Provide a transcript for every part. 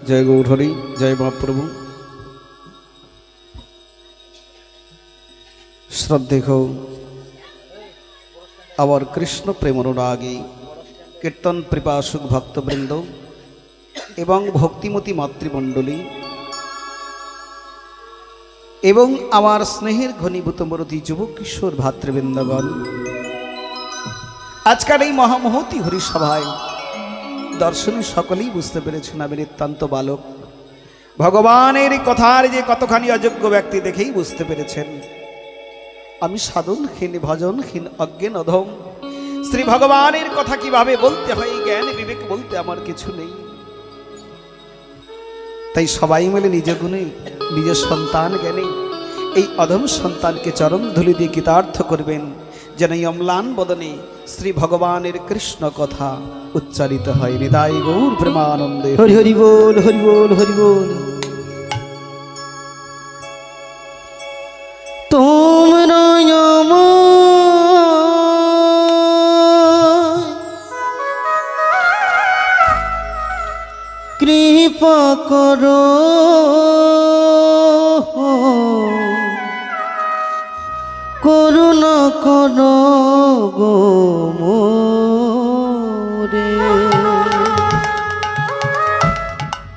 जय गौर हरि जय महाप्रभु। श्रद्धेय आवर कृष्ण प्रेम अनुरागी कीर्तन पिपासुक भक्तबृंद एवं भक्तिमती मातृमंडली एवं आमार स्नेहेर घनीभूत मरती युवक किशोर भातृबृंदगण आजकेर এই महामहती हरिसभाয় दर्शने सकलेई बुझते पेरेछेन आमि नितान्त बालक भगवानेर कथार जे कतखानी अयोग्य व्यक्ति देखेई बुझते पेरेछेन आमि साधनहीन भजनहीन अज्ञान अधम श्री भगवानेर कथा किभाबे बोलते हय ज्ञान विवेक बोलते आमार किछु नेই ताई सबाई मिले निज गुणे निज सन्तान ज्ञाने এই अधम सन्तानके चरण धूलि दिए कृतार्थ करबेन जेन अम्लान बदने श्री भगवानेर कृष्ण कथा उच्चारित है। निताई गौर प्रेमानंदे हरि हरि बोल हरि बोल हरि बोल। তোমরা কৃপা করো করুণা করো গো মোরে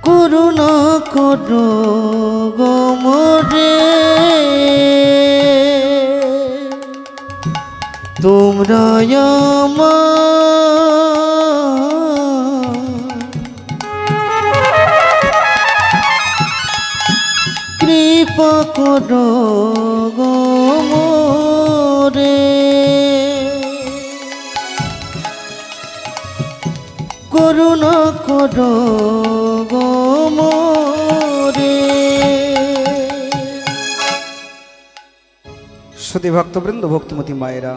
করুণা করো গো মোরে তোমরা কৃপা করো গো মোরে করুণা করো গো মোরে। श्रुति भक्तबृंद भक्तिमती मायेरा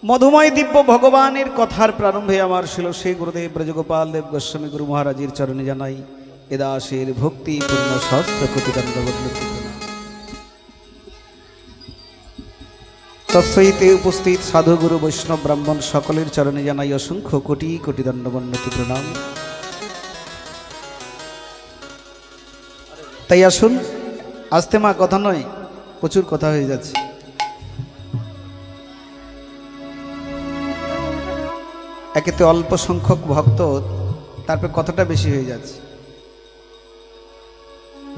मधुमय दिव्य भगवानेर कथार प्रारम्भे आमार शिल श्री गुरुदेव ब्रजगोपाल देव गोस्वामी गुरु महाराजेर चरणे जानाई एदासेर भक्ति पूर्ण सहस्र कोटि दण्डवत। तस्सैते उपस्थित साधु गुरु वैष्णव ब्राह्मण सकलेर चरणे जानाई असंख्य कोटि कोटि दण्डवन्नति प्रणाम। ताई आसुन आस्ते मा कथा नय प्रचुर कथा हये जाच्छे। एकेते अल्प संख्यक भक्त तारपर कथाटा बेशी हये जाच्छे।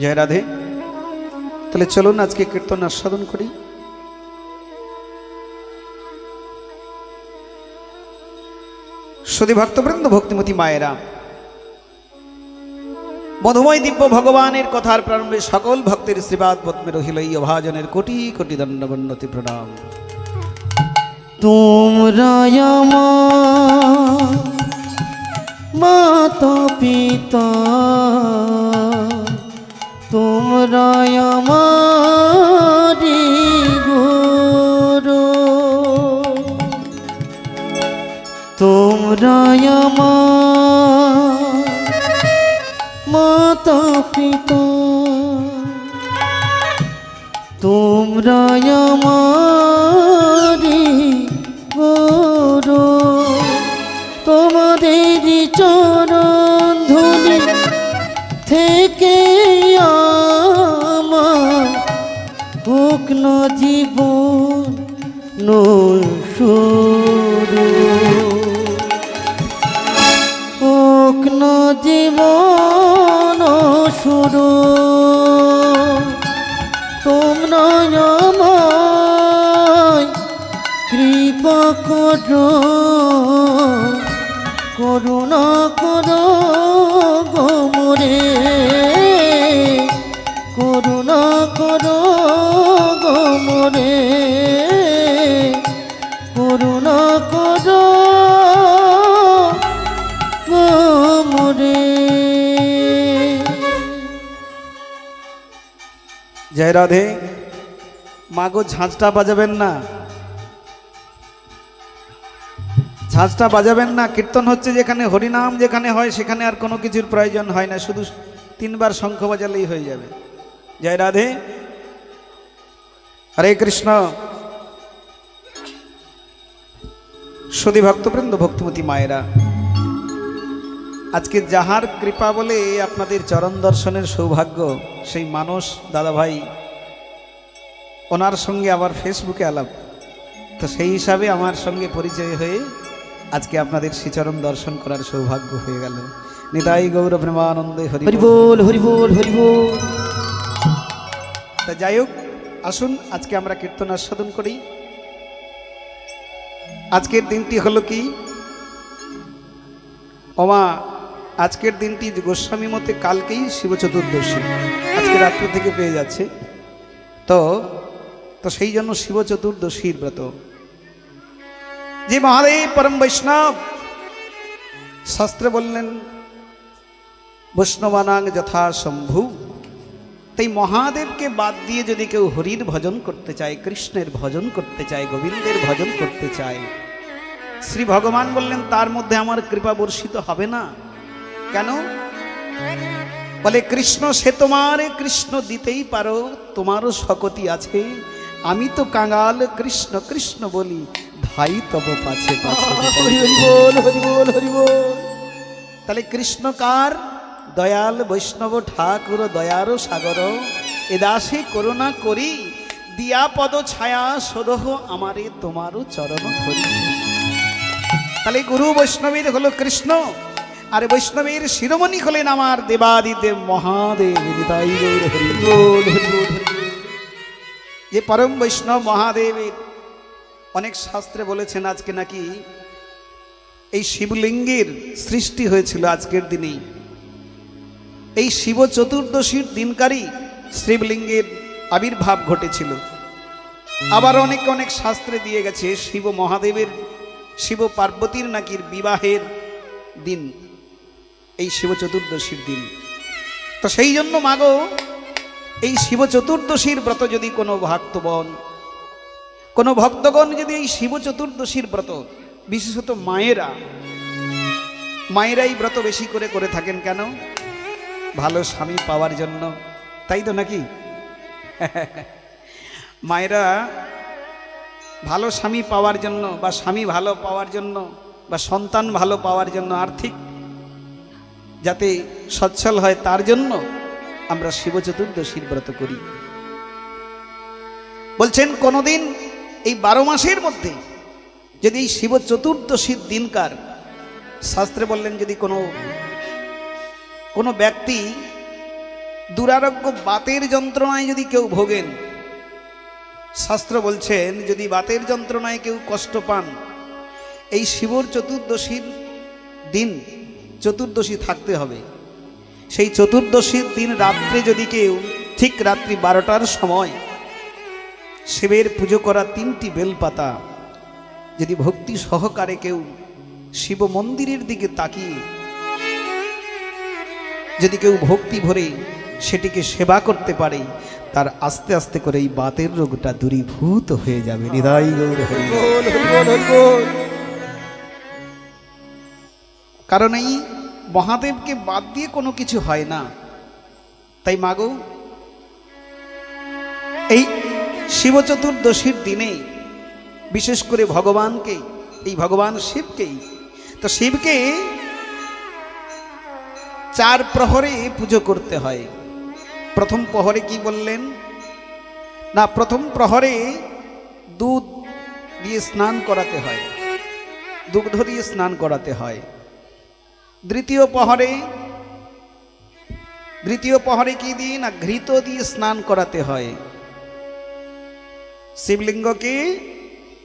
जय राधे। ताहले चलुन आज के कीर्तन आस्वादन करी। शुधि भक्तबृंद भक्तिमती मायेरा मधुमय दिव्य भगवानेर कथार प्रारम्भे सकल भक्तेर श्रीपाद पद्मे रहिल এই অভাজনের कोटि कोटि दण्डवन्नति प्रणाम। তোমরা আমার মাতা পিতা তোমরা আমারি গুরু তোমরা আমার মাতা পিতা তোমরা আমারি গুরু তোমাদের চরণ ধুলি থেকে আমার হোক না জীবন শুরু হোক না জীবন শুরু তোমরা আমায় কৃপা করো করুণা করো গো মোরে করুণা করো গো মোরে করুণা করো গো মোরে। जय राधे। मागो झांझटा बाजाबेन ना झांझटा बाजाबेन ना कीर्तन होच्छे जेखाने हरिनाम जेखाने हय सेखाने आर कोनो किछुर प्रयोजन हय ना शुधु 3 बार शंख बाजालेई हये जाबे। जय राधे। हरे कृष्ण। शुधि भक्तबृंद भक्तिमती मायेरा আজকে যাহার কৃপা বলে আপনাদের চরণ দর্শনের সৌভাগ্য, সেই মানস দাদা ভাই, ওনার সঙ্গে আবার ফেসবুকে আলাপ, তো সেই হিসাবে আমার সঙ্গে পরিচয় হয়ে আজকে আপনাদের শ্রীচরণ দর্শন করার সৌভাগ্য হয়ে গেল। নিতাই গৌর প্রেমানন্দে হরি হরি বল, হরি বল, হরি বল। তা যাই হোক, আসুন আজকে আমরা কীর্তন আস্বাদন করি। আজকের দিনটি হলো কি ওমা, আজকের দিনটি গোস্বামী মতে কালকেই শিব চতুর্দশী, আজকে রাত্রি থেকে পেয়ে যাচ্ছে। তো তো সেই জন্য শিব চতুর্দশীর ব্রত, যে মহাদেব পরম বৈষ্ণব, শাস্ত্রে বললেন বৈষ্ণবানাং যথা শম্ভু। তাই মহাদেবকে বাদ দিয়ে যদি কেউ হরির ভজন করতে চায়, কৃষ্ণের ভজন করতে চায়, গোবিন্দের ভজন করতে চায়, শ্রী ভগবান বললেন তার মধ্যে আমার কৃপা বর্ষিত হবে না। কেন? বলে কৃষ্ণ সে তোমার, কৃষ্ণ দিতেই পারো, তোমারও শকতি আছে, আমি তো কাঙাল, কৃষ্ণ কৃষ্ণ বলি, ধাই তব পাছে পাছে। হরি বল, হরি বল, হরি বল। তাহলে কৃষ্ণ কার? দয়াল বৈষ্ণব ঠাকুর দয়ার সাগর, এ দাসে করুণা করি, দিয়া পদ ছায়া সদহ আমারে তোমারও চরণ ধরি। তাহলে গুরু বৈষ্ণবীর হলো কৃষ্ণ, আর বৈষ্ণবীর শিরোমণি হলেন আমার দেবাদিদেব মহাদেব। নিতাই গৌর হরি বল, হরি বল, হরি বল। যে পরম বৈষ্ণব মহাদেবের অনেক শাস্ত্রে বলেছেন আজকে নাকি এই শিবলিঙ্গের সৃষ্টি হয়েছিল আজকের দিনেই, এই শিব চতুর্দশীর দিনকারই শিবলিঙ্গের আবির্ভাব ঘটেছিল। আবার অনেক অনেক শাস্ত্রে দিয়ে গেছে শিব মহাদেবের, শিব পার্বতীর নাকি বিবাহের দিন এই শিব চতুর্দশীর দিন। তো সেই জন্য মাগো, এই শিব চতুর্দশীর ব্রত যদি কোনো ভক্তগণ, কোনো ভক্তগণ যদি এই শিব চতুর্দশীর ব্রত, বিশেষত মায়েরা এই ব্রত বেশি করে করে থাকেন। কেন? ভালো স্বামী পাওয়ার জন্য, তাই তো নাকি? মায়েরা ভালো স্বামী পাওয়ার জন্য, বা স্বামী ভালো পাওয়ার জন্য, বা সন্তান ভালো পাওয়ার জন্য, আর্থিক যাতে সচ্ছল হয় তার জন্য আমরা শিব চতুর্দশীর ব্রত করি। বলছেন কোনোদিন এই 12 মাসের মধ্যে যদি এই শিব চতুর্দশীর দিনকার, শাস্ত্রে বললেন যদি কোনো ব্যক্তি দুরারোগ্য বাতের যন্ত্রণায় যদি কেউ ভোগেন, শাস্ত্র বলছেন যদি বাতের যন্ত্রণায় কেউ কষ্ট পান, এই শিবর চতুর্দশীর দিন, চতুর্দশী থাকতে হবে। সেই চতুর্দশীর দিন রাত্রে যদি কেউ ঠিক রাত্রি 12টার সময় শিবের পুজো করা 3টি বেলপাতা যদি ভক্তি সহকারে কেউ শিব মন্দিরের দিকে তাকিয়ে যদি কেউ ভক্তি ভরে সেটিকে সেবা করতে পারে, তার আস্তে আস্তে করে এই বাতের রোগটা দূরীভূত হয়ে যাবে। হৃদয় গৌর হরি বল, হরি বল, হরি বল। কারণ এই মহাদেবকে বাদ দিয়ে কোনো কিছু হয় না। তাই মাগো, এই শিব চতুর্দশীর দিনে বিশেষ করে ভগবানকে, এই ভগবান শিবকেই, তো শিবকে 4 প্রহরে পুজো করতে হয়। প্রথম প্রহরে কি বললেন না, প্রথম প্রহরে দুধ দিয়ে স্নান করাতে হয়, দুগ্ধ দিয়ে স্নান করাতে হয়। দ্বিতীয় প্রহরে কি দিয়ে না, ঘৃত দিয়ে স্নান করাতে হয়। শিবলিঙ্গকে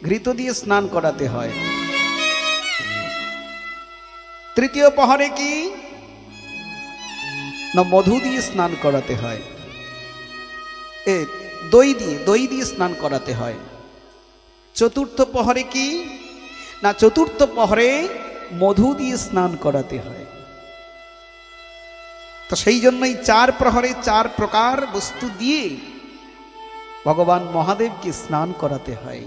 ঘৃত দিয়ে স্নান করাতে হয়। তৃতীয় প্রহরে কি না, মধু দিয়ে স্নান করাতে হয়, দই দিয়ে স্নান করাতে হয়। চতুর্থ প্রহরে কি না, চতুর্থ প্রহরে মধু দিয়ে স্নান করাতে হয়। তো সেই জন্যই 4 প্রহরে 4 প্রকার বস্তু দিয়ে ভগবান মহাদেবকে স্নান করাতে হয়।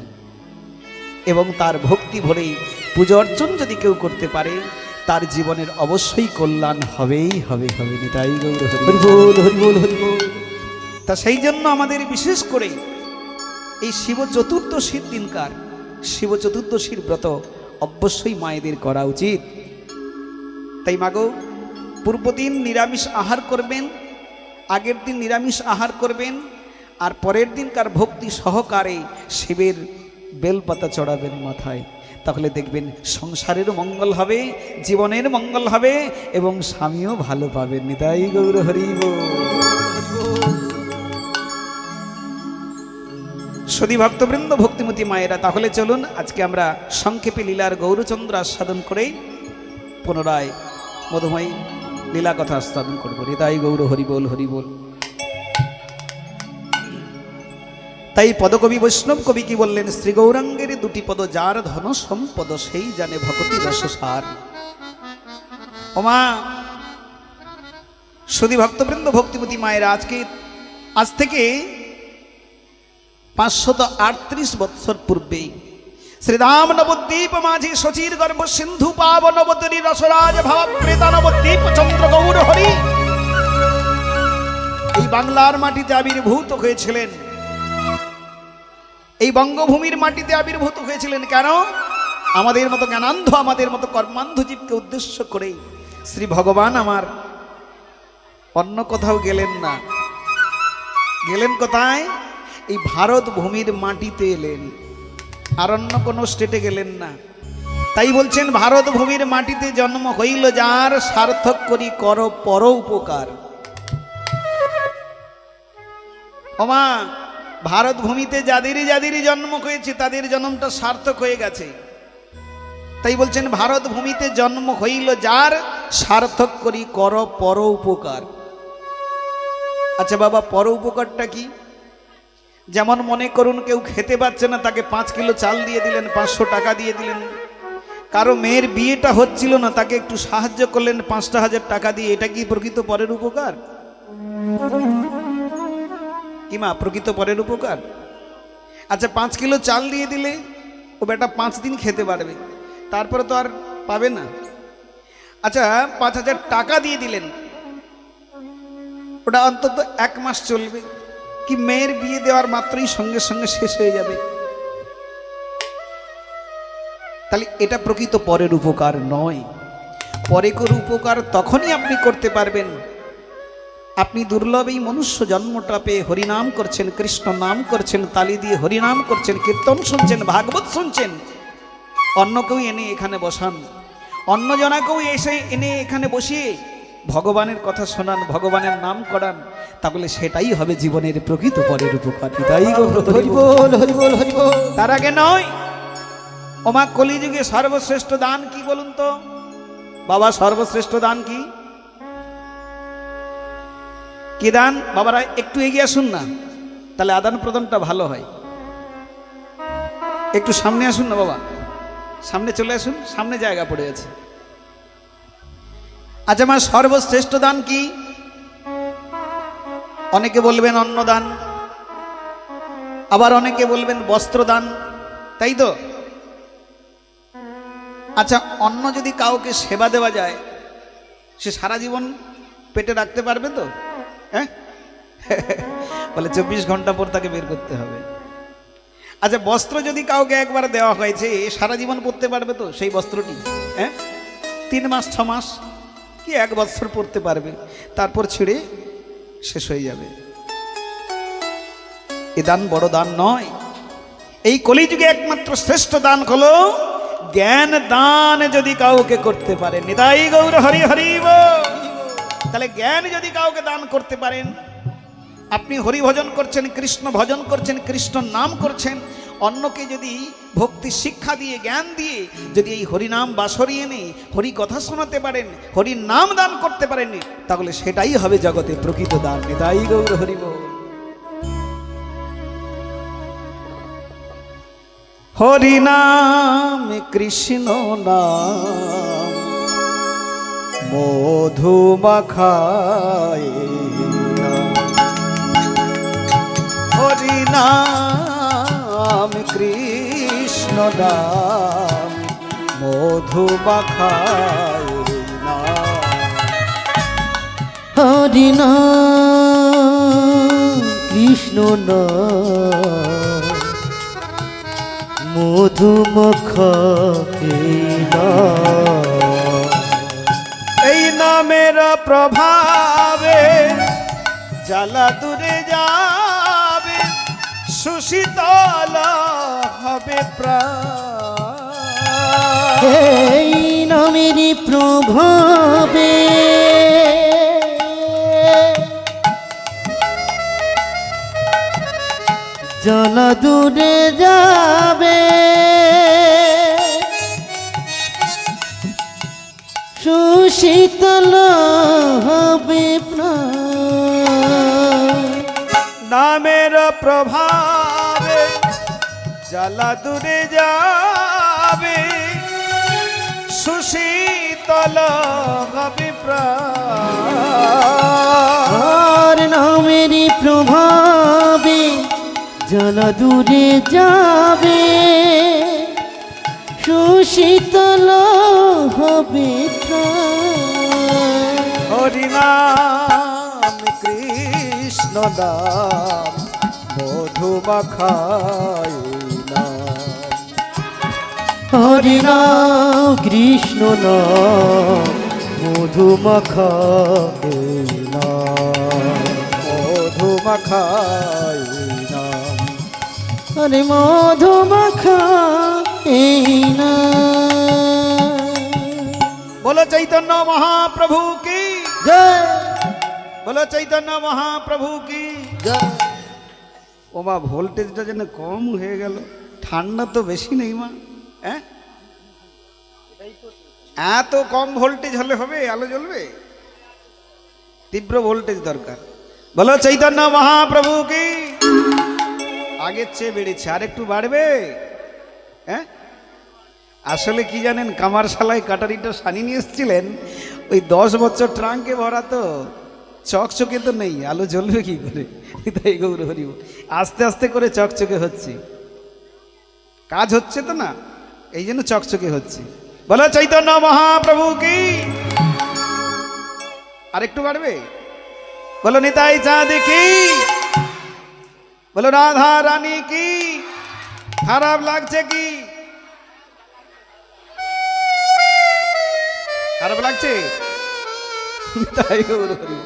এবং তার ভক্তি ভরে পূজা অর্চন যদি কেউ করতে পারে, তার জীবনের অবশ্যই কল্যাণ হবেই হবে। নিতাই গৌর হরি বল, হরি বল, হরি বল। তা সেই জন্য আমাদের বিশেষ করে এই শিব চতুর্দশীর দিনকার শিব চতুর্দশীর ব্রত অবশ্যই মায়েদের করা উচিত। তাই মাগো, পূর্বদিন নিরামিষ আহার করবেন, আগের দিন নিরামিষ আহার করবেন, আর পরের দিনকার ভক্তি সহকারে শিবের বেলপাতা চড়াবেন মাথায়। তাহলে দেখবেন সংসারেরও মঙ্গল হবে, জীবনের মঙ্গল হবে এবং স্বামীও ভালো পাবেন। নিতাই গৌর হরি বল। সদী ভক্তবৃন্দ, ভক্তিমতী মায়েরা, তাহলে চলুন আজকে আমরা সংক্ষেপে লীলার গৌরচন্দ্র আস্বাদন করে পুনরায় মধুময়ী লীলা কথা আস্বাদন করবো। নিতাই গৌর হরি বল, হরি বল। তাই পদকবি বৈষ্ণব কবি কি বললেন? শ্রী গৌরাঙ্গের দুটি পদ, যার ধন সম্পদ সেই জানে ভগতি রসসার। ওমা সদী ভক্তবৃন্দ, ভক্তিমতী মায়েরা, আজ থেকে 538 বৎসর পূর্বে শ্রীরাম নবদ্বীপ মাঝি শচীর গর্ভ সিন্ধু পাব নবতরী রসরাজ ভাবপ্রেতা নবদ্বীপ চন্দ্র গৌর হরি এই বাংলার মাটিতে আবির্ভূত হয়েছিলেন, এই বঙ্গভূমির মাটিতে আবির্ভূত হয়েছিলেন। কেন? আমাদের মতো জ্ঞানান্ধ, আমাদের মতো কর্মান্ধ জীবকে উদ্দেশ্য করে শ্রী ভগবান আমার অন্য কোথাও গেলেন না, গেলেন কোথায়? এই ভারত ভূমির মাটিতে এলেন, আর অন্য কোনো স্টেটে গেলেন না। তাই বলছেন, ভারত ভূমির মাটিতে জন্ম হইল যার, সার্থক করি কর পর উপকার। ওমা ভারত ভূমিতে যাদেরই জন্ম হয়েছে তাদের জন্মটা সার্থক হয়ে গেছে। তাই বলছেন, ভারত ভূমিতে জন্ম হইল যার, সার্থক করি কর পর উপকার। আচ্ছা বাবা, পর উপকারটা কি? যেমন মনে করুন কেউ খেতে পাচ্ছে না, তাকে 5 কিলো চাল দিয়ে দিলেন, 500 টাকা দিয়ে দিলেন। কারো মেয়ের বিয়েটা হচ্ছিল না, তাকে একটু সাহায্য করলেন 5,000 টাকা দিয়ে। এটা কি প্রকৃত পরের উপকার? কি মা, প্রকৃত পরের উপকার? আচ্ছা 5 কিলো চাল দিয়ে দিলে ও বেটা 5 দিন খেতে পারবে, তারপরে তো আর পাবে না। আচ্ছা 5,000 টাকা দিয়ে দিলেন, ওটা অন্তত 1 মাস চলবে, কি মেয়ের বিয়ে দেওয়ার মাত্রই সঙ্গে সঙ্গে শেষ হয়ে যাবে? তাহলে এটা প্রকৃত পরের উপকার নয়। পরের উপকার তখনই আপনি করতে পারবেন, আপনি দুর্লভ এই মনুষ্য জন্মটা পেয়ে হরিনাম করছেন, কৃষ্ণ নাম করছেন, তালি দিয়ে হরিনাম করছেন, কীর্তন শুনছেন, ভাগবত শুনছেন। অন্যকেও এনে এখানে বসান, অন্যজনাকেও এনে এখানে বসিয়ে ভগবানের কথা শোনান, ভগবানের নাম করান, তাহলে সেটাই হবে জীবনের প্রকৃত পরের উপকার। তাই হরি বল, হরি বল, হরি বল। তার আগে নয়। ওমা কলিযুগে সর্বশ্রেষ্ঠ দান কি বলুন তো বাবা? সর্বশ্রেষ্ঠ দান কি? কি দান? বাবারা একটু এগিয়ে আসুন না, তাহলে আদান প্রদানটা ভালো হয়। একটু সামনে আসুন না বাবা, সামনে চলে আসুন, সামনে জায়গা পড়ে আছে। আচ্ছা মা, সর্বশ্রেষ্ঠ দান কি? অনেকে বলবেন অন্নদান, আবার অনেকে বলবেন বস্ত্রদান, তাই তো? আচ্ছা অন্ন যদি কাউকে সেবা দেওয়া যায়, সে সারা জীবন পেটে রাখতে পারবে তো? হ্যাঁ বলে 24 ঘন্টা পর তাকে বের করতে হবে। আচ্ছা বস্ত্র যদি কাউকে একবার দেওয়া হয়েছে, সারা জীবন পরতে পারবে তো সেই বস্ত্রটি? হ্যাঁ 3 মাস 6 মাস কি 1 বছর পরতে পারবে, তারপর ছিঁড়ে শেষ হয়ে যাবে। এ দান বড় দান নয়। এই কলিযুগে একমাত্র শ্রেষ্ঠ দান হলো জ্ঞান দান। যদি কাউকে করতে পারেন, নিতাই গৌর হরি হরি বল। তাহলে জ্ঞান যদি কাউকে দান করতে পারেন, আপনি হরি ভজন করছেন, কৃষ্ণ ভজন করছেন, কৃষ্ণ নাম করছেন, অন্যকে যদি ভক্তি শিক্ষা দিয়ে, জ্ঞান দিয়ে যদি এই হরিনাম বাসরি এনে হরি কথা শোনাতে পারেন, হরি নাম দান করতে পারেন, তাহলে সেটাই হবে জগতে প্রকৃত দান। নিতাই গৌর হরি বল। হরি নাম কৃষ্ণ নাম মধু মাখায়, হরি নাম কৃষ্ণ নাম মধু মাখায় না। হরি নাম কৃষ্ণ নাম মধু মাখায় না। এই নাম নামের প্রভাবে জ্বালা দূরে যাবে, সুশীতল হবে প্রাণ। এই নামেরই প্রভাবে জ্বালা দূরে যাবে, সুশীতল হবে প্রাণ। নামের প্রভাবে জ্বালা দূরে যাবে, সুশীতল হবে প্রাণ। আর নামেরই প্রভাবে জ্বালা দূরে যাবে, সুশীতল হবে প্রাণ। হরিনাম কৃষ্ণ নাম মধুমাখায় নাম। হরিনাম কৃষ্ণ নাম মধুমাখায় নাম। মধুমাখায় নাম। আরে মধুমাখায় নাম। বলো চৈতন্য মহাপ্রভু কি জয় বলো চৈতন্য মহাপ্রভু কি। জয়। ও মা, ভোল্টেজটা যেন কম হয়ে গেল, ঠান্ডা তো বেশি নেই মা। হ্যাঁ, এত কম ভোল্টেজ হলে হবে? আলো জ্বলবে? তীব্র ভোল্টেজ দরকার। বলো চৈতন্য মহাপ্রভু কি। আগের চেয়ে বেড়েছে, আর একটু বাড়বে। হ্যাঁ, আসলে কি জানেন, কামারশালায় কাটারিটা সানি নিয়ে এসেছিলেন, ওই 10 বছর ট্রাঙ্কে ভরা তো, চকচকে তো নেই, আলো জ্বলবে কি করে? তাই গৌর হরি বল। আস্তে আস্তে করে চকচকে হচ্ছে, কাজ হচ্ছে তো না, এই জন্য চকচকে হচ্ছে। বলো চৈতন্য মহাপ্রভু কি। আর একটু বাড়বে। বলো নিতাই চাঁদ কি। বলো রাধা রানী কি। খারাপ লাগছে কি? খারাপ লাগছে? তাই গৌর হরি।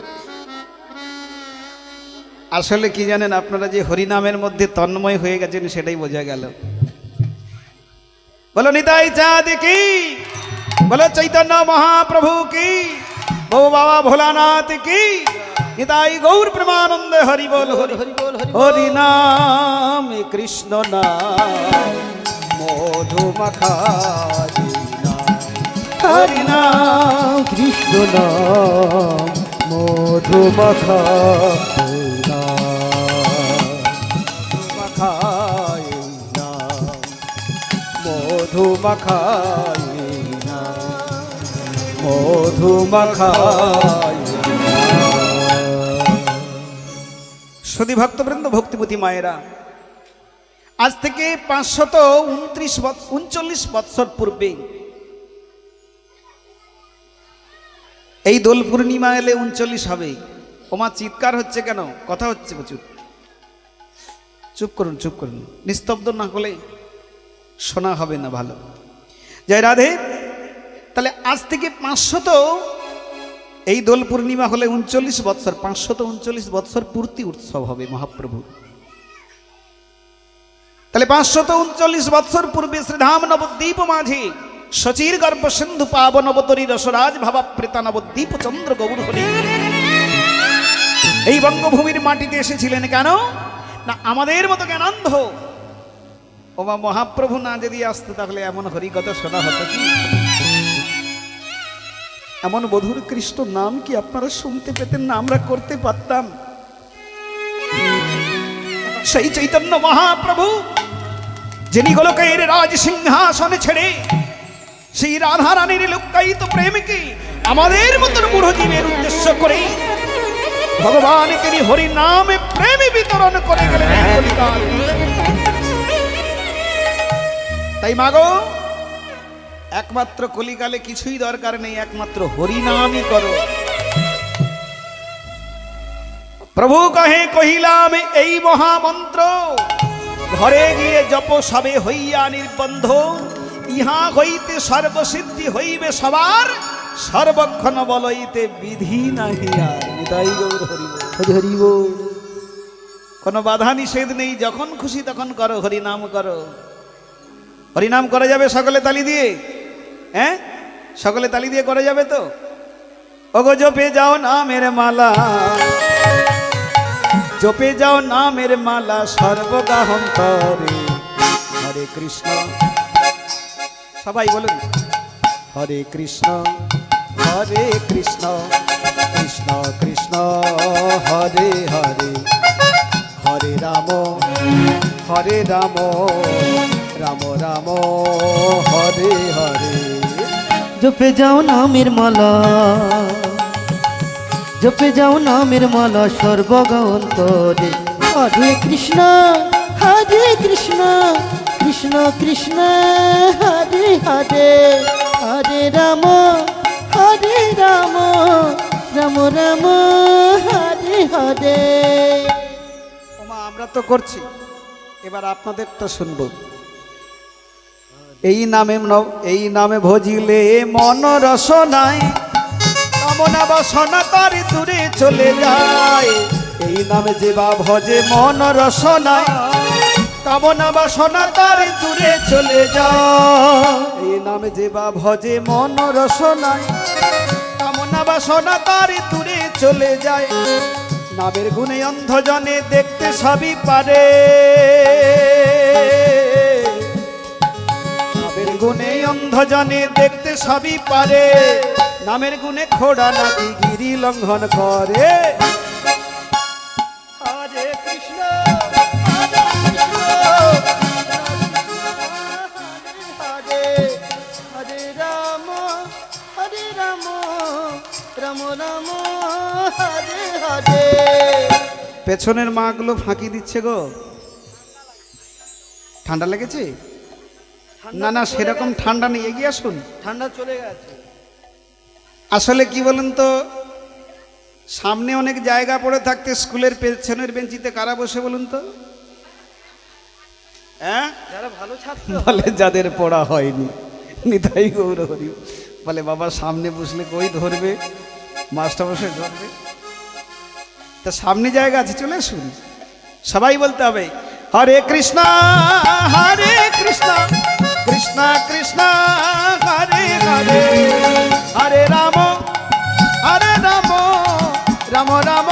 আসলে কি জানেন, আপনারা যে হরিনামের মধ্যে তন্ময় হয়ে গেছেন সেটাই বোঝা গেল। বলো নিতাই চাঁদ কি। বলো চৈতন্য মহাপ্রভু কি। বৌ বাবা ভোলানাথ কি। নিতাই গৌর প্রেমানন্দে হরি বল হরি হরি বল হরি বল। হরি নাম কৃষ্ণ নাম মধুমাখায় নাম। হরি নাম কৃষ্ণ নাম মধুমাখায় নাম। মধুমাখায় নাম। মধুমাখায় নাম। মধুমাখায় সুধী ভক্তবৃন্দ, ভক্তিপতি মায়েরা, আজ থেকে 539 বৎসর পূর্বে এই দোল পূর্ণিমা এলে 39 হবে। ওমা, চিৎকার হচ্ছে কেন? কথা হচ্ছে প্রচুর। চুপ করুন, চুপ করুন, নিস্তব্ধ না হলে শোনা হবে না ভালো। জয় রাধে। তাহলে আজ থেকে 500 এই দোল পূর্ণিমা হলে 39 বৎসর, 539 বৎসর পূর্তি উৎসব হবে মহাপ্রভু। তাহলে 539 বৎসর পূর্বে শ্রীধাম নবদ্বীপ মাঝে সচির গর্ভ সিন্ধু পাবন অবতরী রসরাজ ভাবাপ্রেতা নবদ্বীপ চন্দ্র গৌর হরি এই বঙ্গভূমির মাটিতে এসেছিলেন। কেন না আমাদের মতো জ্ঞানান্ধ ওমা মহাপ্রভু না যদি আসতো তাহলে এমন হরিকথা শোনা হতো কি? এমন মধুর কৃষ্ণ নাম কি আপনারা শুনতে পেতেন না? আমরা করতে পারতাম? সেই চৈতন্য মহাপ্রভু যিনি গোলকের রাজ সিংহাসনে ছেড়ে সেই রাধা রানীর লুক্কায়িত প্রেমকে আমাদের মতন মূঢ় জীবের উদ্দেশ্য করে ভগবান তিনি হরি নামে প্রেমী বিতরণ করে গেলেন এই কলিকাল। তাই মাগো, একমাত্র কলিকালে কিছুই দরকার নেই, একমাত্র হরিনামই করো। প্রভু কহে কহিলাম এই মহামন্ত্র, ঘরে গিয়ে জপ সবে হইয়া নির্বন্ধ, ইহা হইতে সর্বসিদ্ধি হইবে সবার, সর্বক্ষণ বলইতে বিধি নাহি আর। নিতাই গৌর হরি বল। হরি হরি বল। কোনো বাধা নিষেধ নেই, যখন খুশি তখন করো, হরিনাম করো। হরিনাম করা যাবে সকলে তালি দিয়ে? হ্যাঁ, সকলে তালি দিয়ে করা যাবে তো? ওগো জপে যাও নামের মালা, জপে যাও নামের মালা সর্বগাহন্তরে। হরে কৃষ্ণ, সবাই বলুন হরে কৃষ্ণ হরে কৃষ্ণ কৃষ্ণ কৃষ্ণ হরে হরে, হরে রাম রাম রাম হরে হরে। জপে যাও নামের মালা, জপে যাও নামের মালা সর্বগান্তরে। হরে কৃষ্ণ কৃষ্ণ কৃষ্ণ হরে হরে, হরে রাম রাম রাম হরে হরে। ওমা, আমরা তো করছি, এবার আপনাদেরটা শুনবো। এই নামে ভজিলে মন রসনায়, কামনা বাসনা তার দূরে চলে যায়। এই নামে যে বা ভজে মন রসনায়, কামনা বাসনা তার দূরে চলে যায়। এই নামে যে বা ভজে মন রসনায়, কামনা বাসনা তার দূরে চলে যায়। নামের গুণে অন্ধজনে দেখতে সবই পারে, নামের গুণে অন্ধজনে দেখতে সবই পারে। নামের গুণে খোড়া নাকি গিরি লঙ্ঘন করে। হরে কৃষ্ণ হরে হরে রাম রাম রাম হরে হরে। পেছনের মাগুলো ফাঁকি দিচ্ছে গো, ঠান্ডা লেগেছে? না না, সেরকম ঠান্ডা নেই, এগিয়ে আসুন। ঠান্ডা চলে গেছে। আসলে কি বলেন তো, সামনে অনেক জায়গা পড়ে থাকতে স্কুলের পেছনের বেঞ্চিতে কারা বসে বলুন তো? হ্যাঁ, যারা ভালো ছাত্র বলে যাদের পড়া হয়নি। নিতাই গৌর হরি বলে, বাবা সামনে বসলে কই ধরবে, মাস্টার বসে ধরবে। তা সামনে জায়গা আছে, চলে আসুন। সবাই বলতে হবে হরে কৃষ্ণ কৃষ্ণ কৃষ্ণ হরে হরে, হরে রাম রাম রাম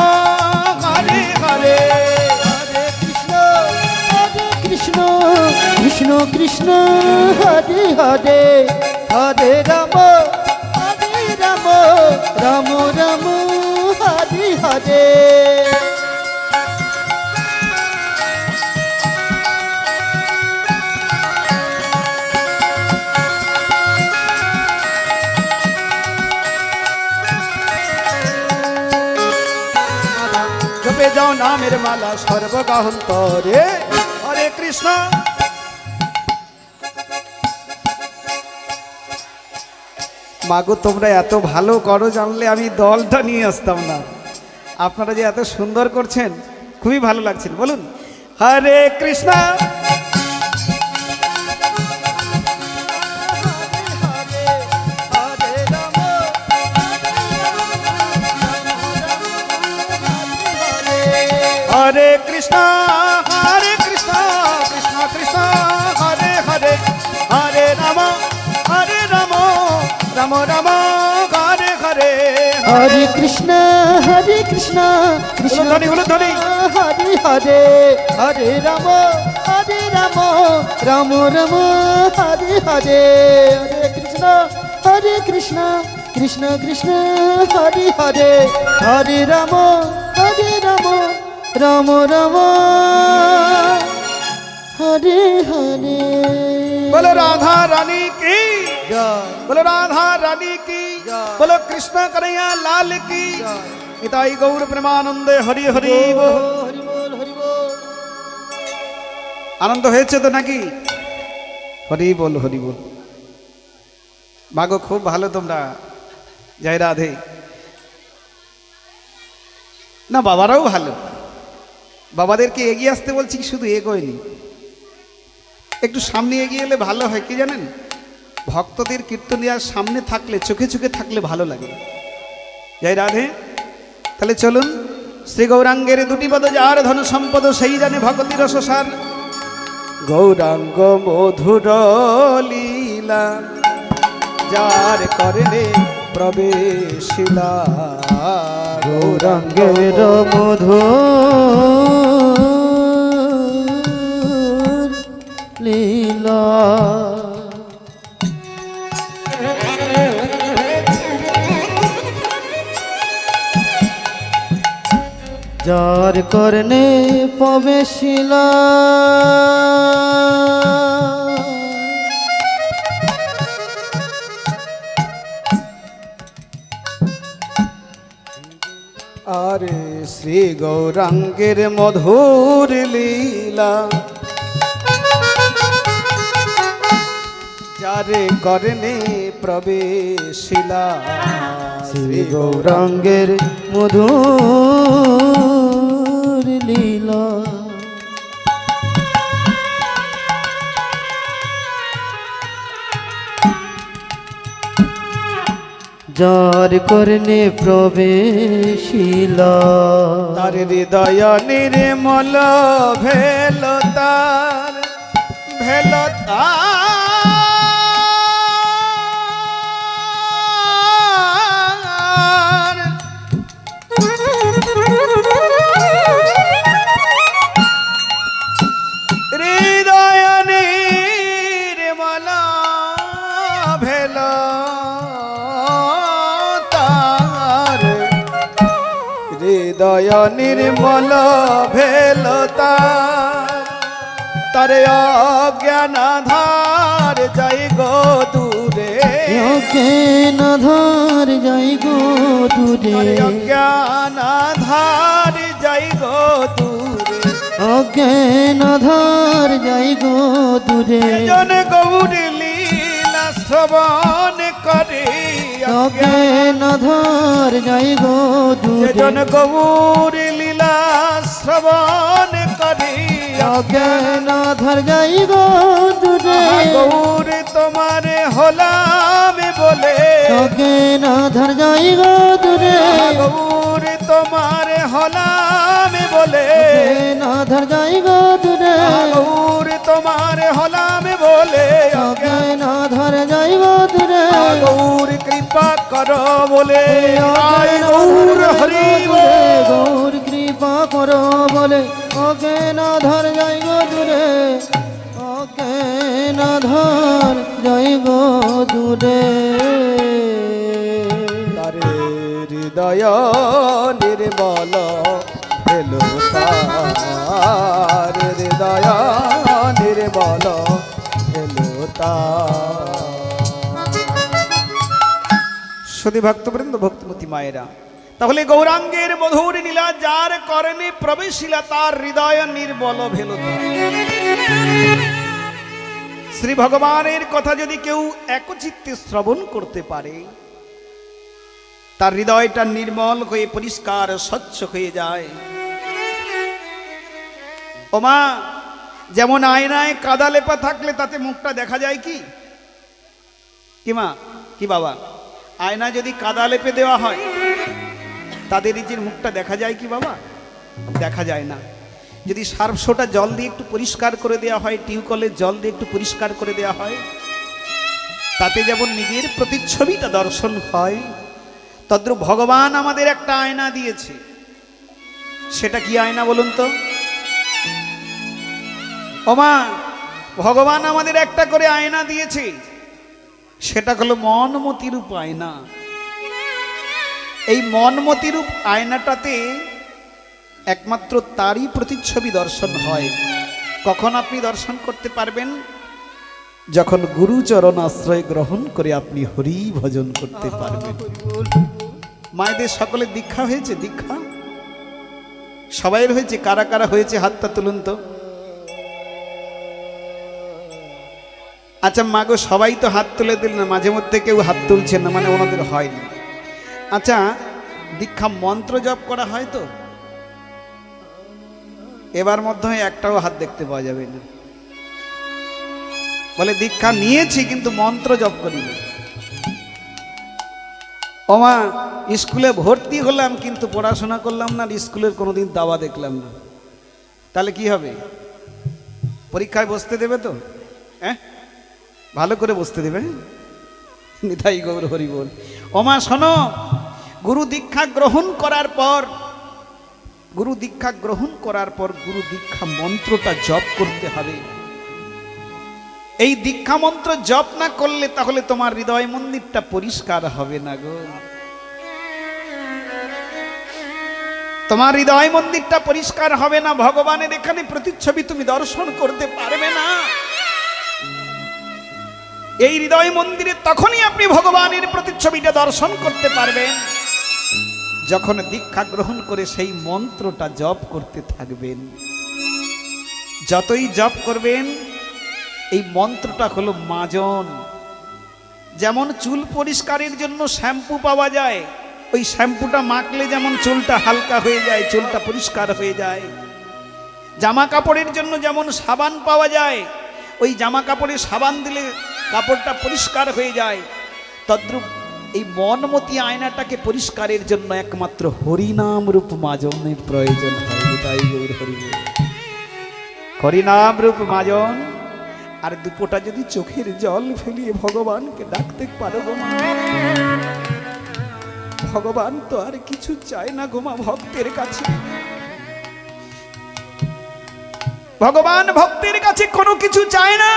হরে হরে। হরে কৃষ্ণ কৃষ্ণ কৃষ্ণ কৃষ্ণ হরে হরে, হরে রাম রাম রাম রাম হরে হরে। জপে যাও নামের মালা সর্বগাহন্তরে। হরে কৃষ্ণ। মাগো, তোমরা এত ভালো করো, জানলে আমি দলটা নিয়ে আসতাম না। আপনারা যে এত সুন্দর করছেন, খুবই ভালো লাগছিল। বলুন হরে কৃষ্ণ হরে কৃষ্ণ কৃষ্ণ কৃষ্ণ হরে হরে, হরে রাম রাম রাম হরে হরে। হরে কৃষ্ণ কৃষ্ণ ধ্বনি হলো ধ্বনি। হরে হরে, হরে রাম রাম রাম হরে হরে। হরে কৃষ্ণ কৃষ্ণ কৃষ্ণ হরে হরে, হরে রাম রাম রাম হরে হরে। बोलो राधा रानी की, জয়। बोलो राधा रानी की, बोलो कृष्ण कन्हैया लाल की। निताई गौर प्रेमानंदे हरि हरि बोल। হরি বল হরি বল। আনন্দ হয়েছে তো নাকি? হরি বল হরি বল। মাগো, খুব ভালো তোমরা। জয় রাধে। না, বাবারাও ভালো। বাবাদেরকে এগিয়ে আসতে বলছি, শুধু এগোয়নি, একটু সামনে এগিয়ে এলে ভালো হয়। কি জানেন, ভক্তদের কীর্তনিয়ার সামনে থাকলে, চোখে চোখে থাকলে ভালো লাগে। জয় রাধে। তাহলে চলুন, শ্রী গৌরাঙ্গের দুটি পদ যার ধন সম্পদ সেই জানে ভগতি রসসার। গৌরাঙ্গ মধুর লীলা যার করলে প্রবেশিলা। গৌরাঙ্গের মধুর লীলা যার করনে প্রবেশিলা। আরে শ্রী গৌরাঙ্গের মধুর লীলা যারে করনে প্রবেশিলা। শ্রী গৌরাঙ্গের মধুর লীলা যার করনে প্রবেশিলা। তার হৃদয় নির্মল ভেল তার, ভেল তার হৃদয় নির্মল ভেল হৃদয় নির্মল ভেল তার অজ্ঞান ধার যাই গো দূরে। অজ্ঞান ধার যাই গো দূরে। অজ্ঞান ধার যাই গো দূরে। অজ্ঞান ধার যাই গো দূরে। জন গৌর লীলা শ্রবণ করে। অজ্ঞান ধার যাই গো দূরে। জন গৌর লীলা শ্রবণ করে। অজ্ঞান ধার যাই গো দূরে। গৌর তোমার হলাম বলে। অজ্ঞান ধার যাই গো দূরে। গৌর তোমার হলাম বলে। অজ্ঞান ধার যাই গো দূরে। গৌর তোমার হলাম বলে। অজ্ঞান ধার যাই গো দূরে। গৌর কৃপা করো বলে। অজ্ঞান গৌর হরি গৌর কৃপা করো বলে। অজ্ঞান ধার যাই গো দূরে। অজ্ঞান ধার যাই গো দূরে। তারে হৃদয় নির্মল ভেল তার, হৃদয় নির্মল ভেল তার। সতী ভক্তবৃন্দ, ভক্তিমতী মায়েরা, তাহলে গৌরাঙ্গের মধুর লীলা যার করণে প্রবেশিলা তার হৃদয় নির্মল ভেল তার। শ্রী ভগবানের কথা যদি কেউ একচিত্তে শ্রবণ করতে পারে, তার হৃদয়টা নির্মল হয়ে পরিষ্কার স্বচ্ছ হয়ে যায়। ওমা, যেমন আয়নায় কাদা লেপা থাকলে তাতে মুখটা দেখা যায় কি মা, কি বাবা, আয়না যদি কাদা লেপে দেওয়া হয় তাদের নিজের মুখটা দেখা যায় কি বাবা? দেখা যায় না। যদি সার্ফসোটা জল দিয়ে একটু পরিষ্কার করে দেওয়া হয়, টিউবওয়েলের জল দিয়ে একটু পরিষ্কার করে দেওয়া হয়, তাতে যেমন নিজের প্রতিচ্ছবিটা দর্শন হয়, তদ্রূপ ভগবান আমাদের একটা আয়না দিয়েছে। সেটা কি আয়না বলুন তো? ওমা, ভগবান আমাদের একটা করে আয়না দিয়েছে, সেটা হলো মনমতিরূপ আয়না। এই মনমতিরূপ আয়নাটাতে একমাত্র তারই প্রতিচ্ছবি দর্শন হয়। কখন আপনি দর্শন করতে পারবেন? যখন গুরুচরণ আশ্রয় গ্রহণ করে আপনি হরি ভজন করতে পারবেন। মায়েদের সকলের দীক্ষা হয়েছে? দীক্ষা সবাইয়ের হয়েছে? কারা কারা হয়েছে হাতটা তুলুন তো। আচ্ছা মাগো, সবাই তো হাত তুলে দিল না, মাঝে মধ্যে কেউ হাত তুলছে না, মানে ওনাদের হয়নি। আচ্ছা, দীক্ষা মন্ত্র জপ করা হয় তো? এবার মধ্যে একটাও হাত দেখতে পাওয়া যাবে না। বলে দীক্ষা নিয়েছি কিন্তু মন্ত্র জপ করিনি। ওমা স্কুলে ভর্তি হলাম কিন্তু পড়াশোনা করলাম না, স্কুলের কোনোদিন দাওয়া দেখলাম না, তাহলে কি হবে? পরীক্ষায় বসতে দেবে তো? হ্যাঁ, ভালো করে বসতে দেবে। নিতাই গৌর হরি বল। ওমা শোনো, গুরু দীক্ষা গ্রহণ করার পর গুরু দীক্ষা মন্ত্রটা জপ করতে হবে। এই দীক্ষা মন্ত্র জপ না করলে তাহলে তোমার হৃদয় মন্দিরটা পরিষ্কার হবে না গো। তোমার হৃদয় মন্দিরটা পরিষ্কার হবে না, ভগবানের এখানে প্রতিচ্ছবি তুমি দর্শন করতে পারবে না। এই হৃদয় মন্দিরে তখনই আপনি ভগবানের প্রতিচ্ছবিটা দর্শন করতে পারবেন যখন দীক্ষা গ্রহণ করে সেই মন্ত্রটা জপ করতে থাকবেন। যতই জপ করবেন, এই মন্ত্রটা হলো মাজন। যেমন চুল পরিষ্কারের জন্য শ্যাম্পু পাওয়া যায়, ওই শ্যাম্পুটা মাখলে যেমন চুলটা হালকা হয়ে যায়, চুলটা পরিষ্কার হয়ে যায়। জামা কাপড়ের জন্য যেমন সাবান পাওয়া যায়, ওই জামা কাপড়ে সাবান দিলে কাপড়টা পরিষ্কার হয়ে যায়। তদ্রূপ এই মনমতি আয়নাটাকে পরিষ্কারের জন্য একমাত্র হরিনাম রূপ মাজনের প্রয়োজন হয়। তাই গৌর হরি বল। হরিনাম রূপ মাজন। আর দুপোটা যদি চোখের জল ফেলিয়ে ভগবানকে ডাকতে পারো গো মা, ভগবান তো আর কিছু চায় না গো মা ভক্তের কাছে। ভগবান ভক্তের কাছে কোনো কিছু চায় না।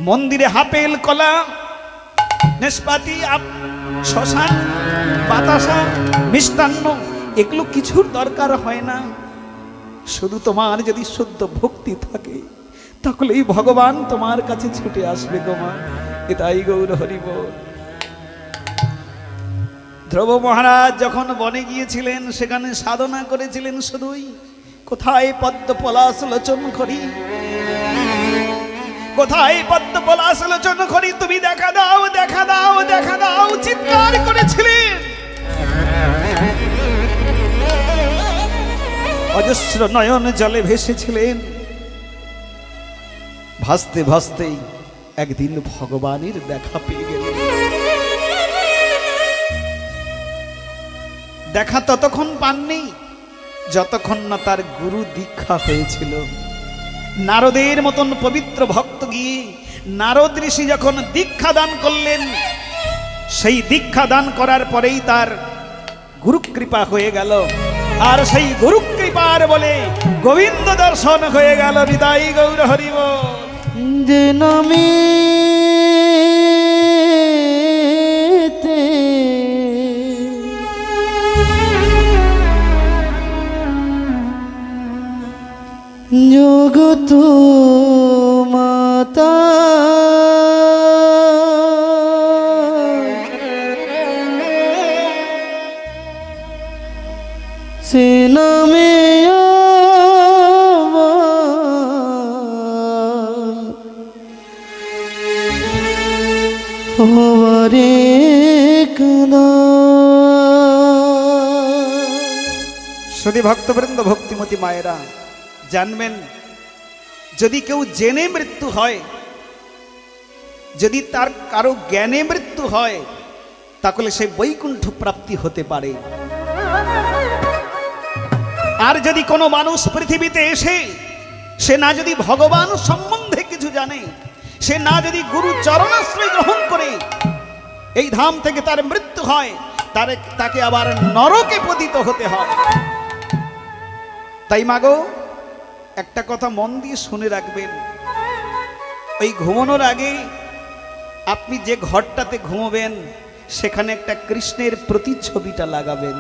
মন্দিরে আপেল, কলা, নাশপাতি, শ্মশান, বাতাসা, মিষ্টান্ন এগুলো কিছুর দরকার হয় না। শুধু তোমার যদি শুদ্ধ ভক্তি থাকে তাহলেই ভগবান তোমার কাছে ছুটে আসবে গো মা। এটাই গৌর হরি বল। ধ্রুব মহারাজ যখন বনে গিয়েছিলেন সেখানে সাধনা করেছিলেন শুধুই। কোথায় পদ্ম পলাশ লোচন করি, কোথায় পদ্ম পলাশ লোচন করি, তুমি দেখা দাও, দেখা দাও, দেখা দাও চিৎকার করেছিলেন। অজস্র নয়ন জলে ভেসেছিলেন। ভাসতে ভাসতেই একদিন ভগবানের দেখা পেয়ে গেলেন। দেখা ততক্ষণ পাননি যতক্ষণ না তার গুরু দীক্ষা হয়েছিল। নারদের মতন পবিত্র ভক্ত গিয়ে নারদ ঋষি যখন দীক্ষা দান করলেন, সেই দীক্ষা দান করার পরেই তার গুরু কৃপা হয়ে গেল। আর সেই গুরু কৃপার বলে গোবিন্দ দর্শন হয়ে গেল। হৃদয় গৌর হরি বল। যে নামেতে জগত মাতা সে নামে হরে কাদা। শুধু ভক্তবৃন্দ, ভক্তিমতী মায়েরা জানবেন, যদি কেউ জেনে মৃত্যু হয়, যদি তার কারো জ্ঞানে মৃত্যু হয়, তাহলে সে বৈকুণ্ঠ প্রাপ্তি হতে পারে। আর যদি কোনো মানুষ পৃথিবীতে এসে সে না যদি ভগবান সম্বন্ধে কিছু জানে, সে না যদি গুরু চরণাশ্রয় গ্রহণ করে এই ধাম থেকে তার মৃত্যু হয়, তাকে আবার নরকে পতিত হতে হয়। তাই মাগো, একটা কথা মন দিয়ে শুনে রাখবেন, ওই ঘুমানোর আগে আপনি যে ঘরটাতে ঘুমোবেন সেখানে একটা কৃষ্ণের প্রতিচ্ছবিটা লাগাবেন।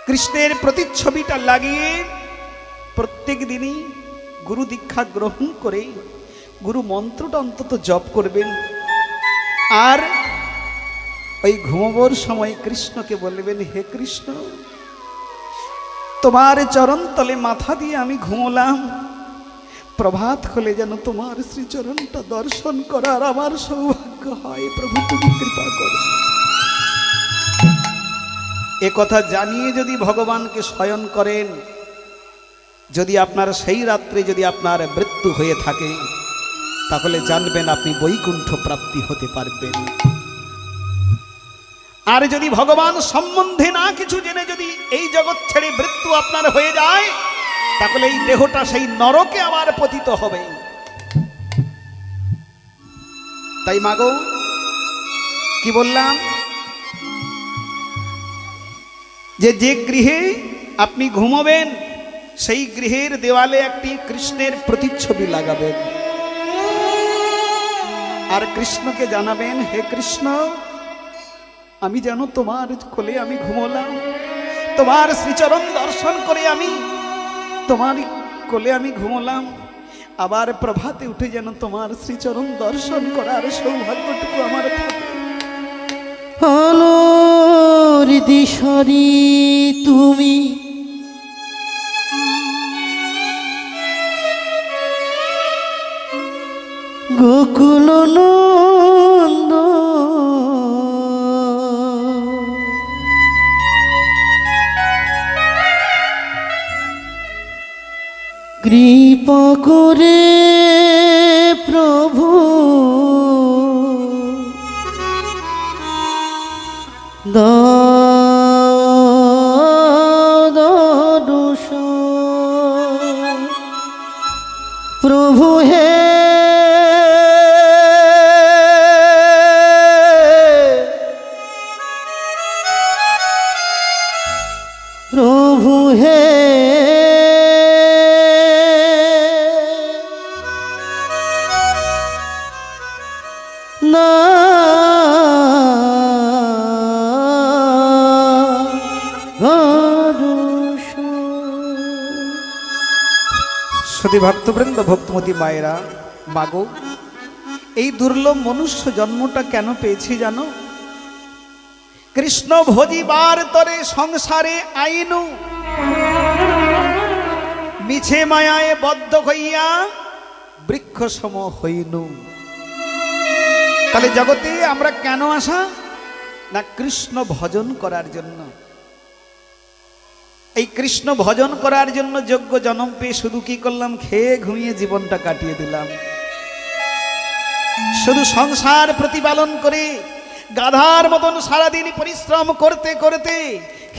কৃষ্ণের প্রতিচ্ছবিটা লাগিয়ে প্রত্যেক দিনই গুরু দীক্ষা গ্রহণ করে গুরু মন্ত্রটা অন্তত জপ করবেন। আর ওই ঘুমাবার সময় কৃষ্ণকে বলবেন, হে কৃষ্ণ, তোমার চরণ তলে মাথা দিয়ে আমি ঘুমলাম, প্রভাত হলে যেন তোমার শ্রীচরণটা দর্শন করার আমার সৌভাগ্য হয়, প্রভু তুমি কৃপা করো। এ কথা জানিয়ে যদি ভগবানকে শয়ন করেন যদি আপনার সেই রাত্রে যদি আপনার মৃত্যু হয়ে থাকে, তাহলে জানবেন আপনি বৈকুণ্ঠ প্রাপ্তি হতে পারবেন। আর যদি ভগবান সম্বন্ধে না কিছু জেনে যদি এই জগৎ ছেড়ে মৃত্যু আপনার হয়ে যায়, তাহলে এই দেহটা সেই নরকে আবার পতিত হবে। তাই মাগো, কি বললাম, যে গৃহে আপনি ঘুমাবেন সেই গৃহের দেওয়ালে একটি কৃষ্ণের প্রতিচ্ছবি লাগাবেন, আর কৃষ্ণকে জানাবেন, হে কৃষ্ণ, আমি যেন তোমার কোলে আমি ঘুমোলাম, তোমার শ্রীচরণ দর্শন করে আমি তোমার কোলে আমি ঘুমোলাম, আবার প্রভাতে উঠে যেন তোমার শ্রীচরণ দর্শন করার সৌভাগ্যটুকু আমার থাকে। আলোর দিশারি তুমি, গোকুল নন্দ, কৃপা করে প্রভু দোষ প্রভু হে, প্রভু হে, না সতী ভক্তবৃন্দ, ভক্তমতী মায়েরা, মাগো, এই দুর্লভ মনুষ্য জন্মটা কেন পেয়েছি জানো? কৃষ্ণ ভজিবার তরে সংসারে আইনু, মিছে মায়ায় বদ্ধ হইয়া বৃক্ষ সম হইনু। তাহলে জগতে আমরা কেন আসা? না কৃষ্ণ ভজন করার জন্য। এই কৃষ্ণ ভজন করার জন্য যোগ্য জন্ম পেয়ে শুধু কি করলাম? খেয়ে ঘুমিয়ে জীবনটা কাটিয়ে দিলাম। শুধু সংসার প্রতিপালন করে গাধার মতন সারাদিন পরিশ্রম করতে করতে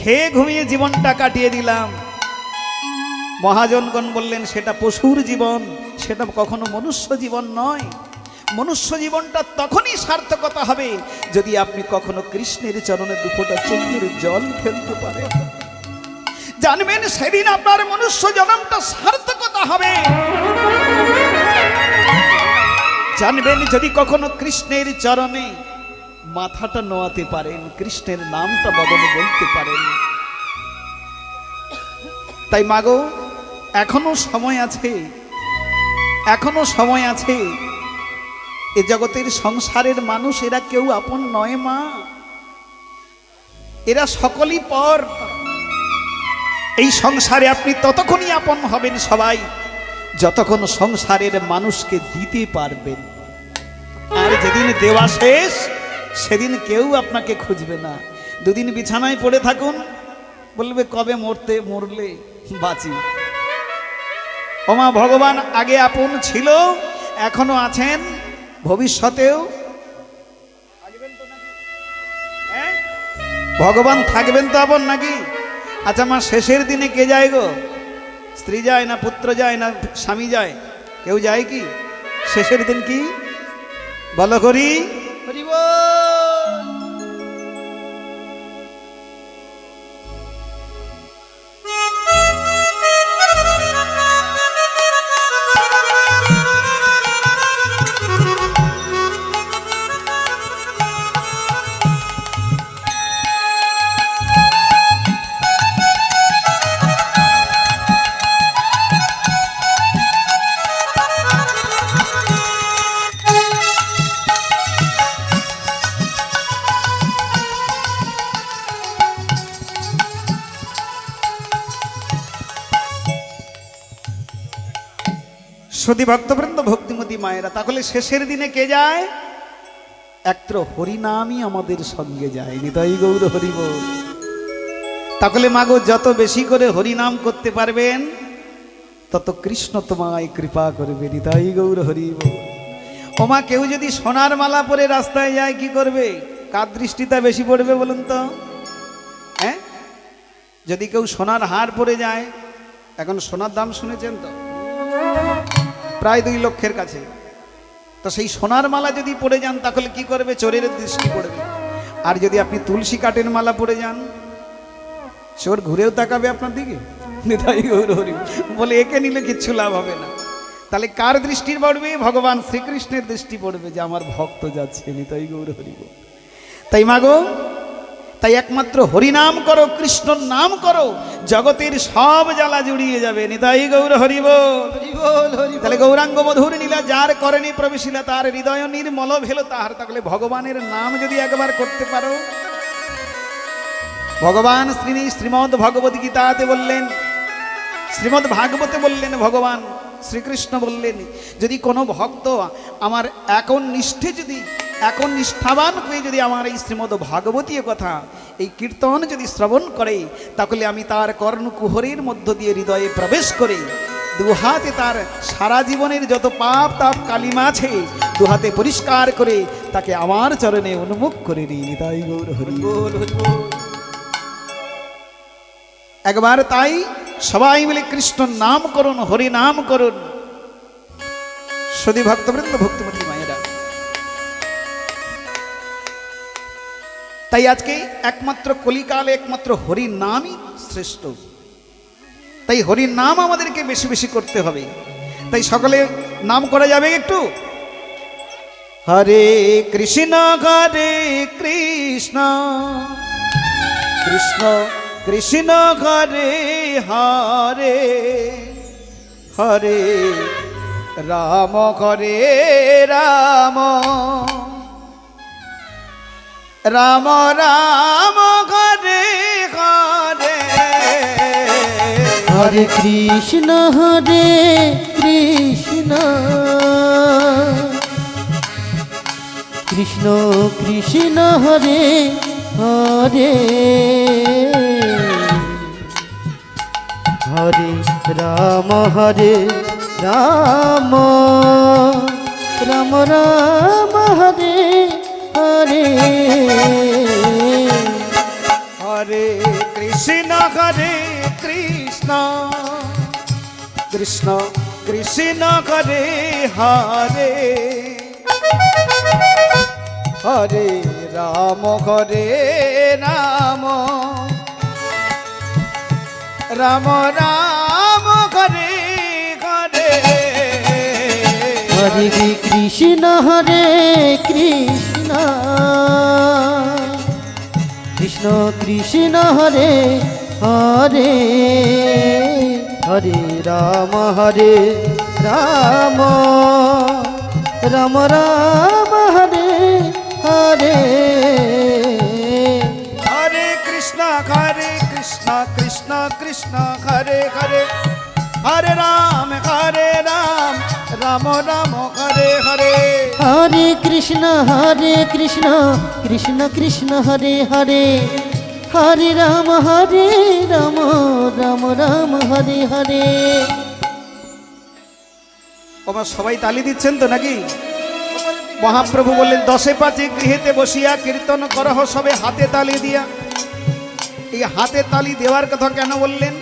খেয়ে ঘুমিয়ে জীবনটা কাটিয়ে দিলাম। মহাজনগণ বললেন, সেটা পশুর জীবন, সেটা কখনো মনুষ্য জীবন নয়। মনুষ্য জীবনটা তখনই সার্থকতা হবে যদি আপনি কখনো কৃষ্ণের চরণে দুফোঁটা চোখের জল ফেলতে পারেন। জানবেন সেদিন আপনার মনুষ্য জন্মটা সার্থকতা হবে। জানবেন যদি কখনো কৃষ্ণের চরণে মাথাটা নোয়াতে পারেন, কৃষ্ণের নামটা বদলে বলতে পারেন। তাই মাগো, এখনো সময় আছে, এখনো সময় আছে। এ জগতের সংসারের মানুষ এরা কেউ আপন নয় মা, এরা সকলই পর। এই সংসারে আপনি ততক্ষণই আপন হবেন সবাই যতক্ষণ সংসারের মানুষকে দিতে পারবেন। আর যেদিন দেওয়া শেষ সেদিন কেউ আপনাকে খুঁজবে না। দুদিন বিছানায় পড়ে থাকুন, বলবে কবে মরলে বাঁচি। ওমা, ভগবান আগে আপন ছিল, এখনো আছেন, ভবিষ্যতেও ভগবান থাকবেন তো আপন নাকি? আচ্ছা মা, শেষের দিনে কে যায় গো? স্ত্রী যায় না, পুত্র যায় না, স্বামী যায়? কেউ যায় কি শেষের দিন? কি বলো করি? সতী ভক্তবৃন্দ, ভক্তিমতী মায়েরা, তাহলে শেষের দিনে কে যায়? একত্র হরিনামই আমাদের সঙ্গে যায়। নিতাই গৌর হরি বল। তাহলে মাগো, যত বেশি করে হরিনাম করতে পারবেন তত কৃষ্ণ তোমায় কৃপা করবে। নিতাই গৌর হরি বল। ওমা কেউ যদি সোনার মালা পরে রাস্তায় যায় কি করবে? কার দৃষ্টিটা বেশি পড়বে বলুন তো? হ্যাঁ, যদি কেউ সোনার হার পরে যায়, এখন সোনার দাম শুনেছেন তো, প্রায় 2 লক্ষের কাছে। তো সেই সোনার মালা যদি পরে যান তাহলে কি করবে? চোরের দৃষ্টি পড়বে। আর যদি আপনি তুলসী কাঠের মালা পরে যান, চোর ঘুরেও তাকাবে আপনার দিকে। নিতাই গৌর হরি বলে একে নিলে কিচ্ছু লাভ হবে না। তাহলে কার দৃষ্টি পড়বে? ভগবান শ্রীকৃষ্ণের দৃষ্টি পড়বে যে আমার ভক্ত যাচ্ছে। নিতাই গৌর হরি। তাই মাগো, তাই একমাত্র হরিনাম করো, কৃষ্ণ নাম করো, জগতের সব জ্বালা জুড়িয়ে যাবে। নিতাই গৌর হরি বল। তাহলে গৌরাঙ্গ মধুর নীলা যার করেনি প্রবেশিলা, তার হৃদয় নির্মল ভেল তাহার। তাহলে ভগবানের নাম যদি একবার করতে পারো, ভগবান শ্রীমদ্ ভগবত গীতাতে বললেন, শ্রীমদ্ ভাগবতে বললেন, ভগবান শ্রীকৃষ্ণ বললেন, যদি কোনো ভক্ত আমার এখন নিষ্ঠাবান হয়ে যদি আমার এই শ্রীমদ্ ভাগবতীয় কথা, এই কীর্তন যদি শ্রবণ করে, তাহলে আমি তার কর্ণকুহরের মধ্য দিয়ে হৃদয়ে প্রবেশ করে দুহাতে তার সারা জীবনের যত পাপ তাপ কালিমা আছে দুহাতে পরিষ্কার করে তাকে আমার চরণে উন্মুখ করে নিই। নিতাই গৌর হরি বল। একবার তাই সবাই মিলে কৃষ্ণ নাম করুন, হরি নাম করুন। সদী ভক্তবৃন্দ, ভক্তিমতী মায়েরা, তাই আজকে একমাত্র কলিকালে একমাত্র হরি নামই শ্রেষ্ঠ। তাই হরি নাম আমাদেরকে বেশি বেশি করতে হবে। তাই সকলে নাম করা যাবে একটু? হরে কৃষ্ণ হরে কৃষ্ণ কৃষ্ণ কৃষ্ণ হরে হরে, হরে রাম হরে রাম, রাম রাম হরে হরে, হরে কৃষ্ণ হরে কৃষ্ণ কৃষ্ণ কৃষ্ণ হরে হরে, হরে রাম হরে রাম, রাম রাম হরে হরে, হরে কৃষ্ণ হরে কৃষ্ণ কৃষ্ণ কৃষ্ণ হরে হরে, হরে রাম হরে রাম, রাম রাম হরে হরে, হরে কৃষ্ণ হরে কৃষ্ণ কৃষ্ণ কৃষ্ণ হরে হরে, হরে রাম হরে রাম, রাম রাম হরে হরে, হরে কৃষ্ণ কৃষ্ণ কৃষ্ণ হরে হরে, হরে রাম রাম রাম হরে হরে, হরে কৃষ্ণ কৃষ্ণ কৃষ্ণ হরে হরে, হরে রাম রাম রাম হরে হরে। ওমা সবাই তালি দিচ্ছেন তো নাকি? মহাপ্রভু বললেন, 10 পাঁচে গৃহেতে বসিয়া কীর্তন করহ সবে হাতে তালি দিয়া। এই হাতে তালি দেওয়ার কথা কেন বললেন?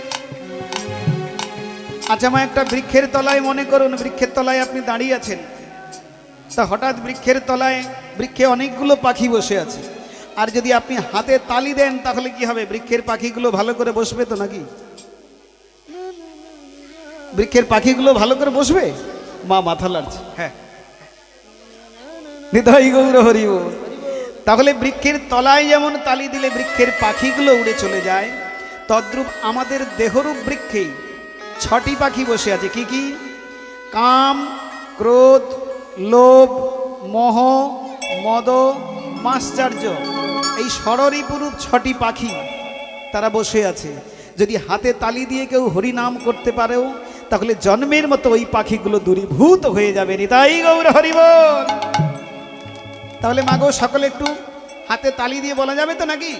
আচ্ছা, আমার একটা বৃক্ষের তলায় মনে করুন, বৃক্ষের তলায় আপনি দাঁড়িয়ে আছেন, তা হঠাৎ বৃক্ষের তলায় বৃক্ষে অনেকগুলো পাখি বসে আছে, আর যদি আপনি হাতে তালি দেন তাহলে কি হবে? বৃক্ষের পাখিগুলো ভালো করে বসবে তো নাকি? বৃক্ষের পাখিগুলো ভালো করে বসবে? মা মাথা লাগছে। হ্যাঁ, নিতাই গৌর হরি বল। তাহলে বৃক্ষের তলায় যেমন তালি দিলে বৃক্ষের পাখিগুলো উড়ে চলে যায়, তদ্রূপ আমাদের দেহরূপ বৃক্ষে 6টি পাখি বসে আছে। কি কি? কাম, ক্রোধ, লোভ, মোহ, মদ, মাশ্চর্য, এই ষড়রিপুরূপ 6টি পাখি তারা বসে আছে। যদি হাতে তালি দিয়ে কেউ হরি নাম করতে পারেও, তাহলে জন্মের মতো ওই পাখিগুলো দূরীভূত হয়ে যাবে। নিতাই গৌর হরি বল। তাহলে মাগো সকলে একটু হাতে তালি দিয়ে বলা যাবে তো নাকি?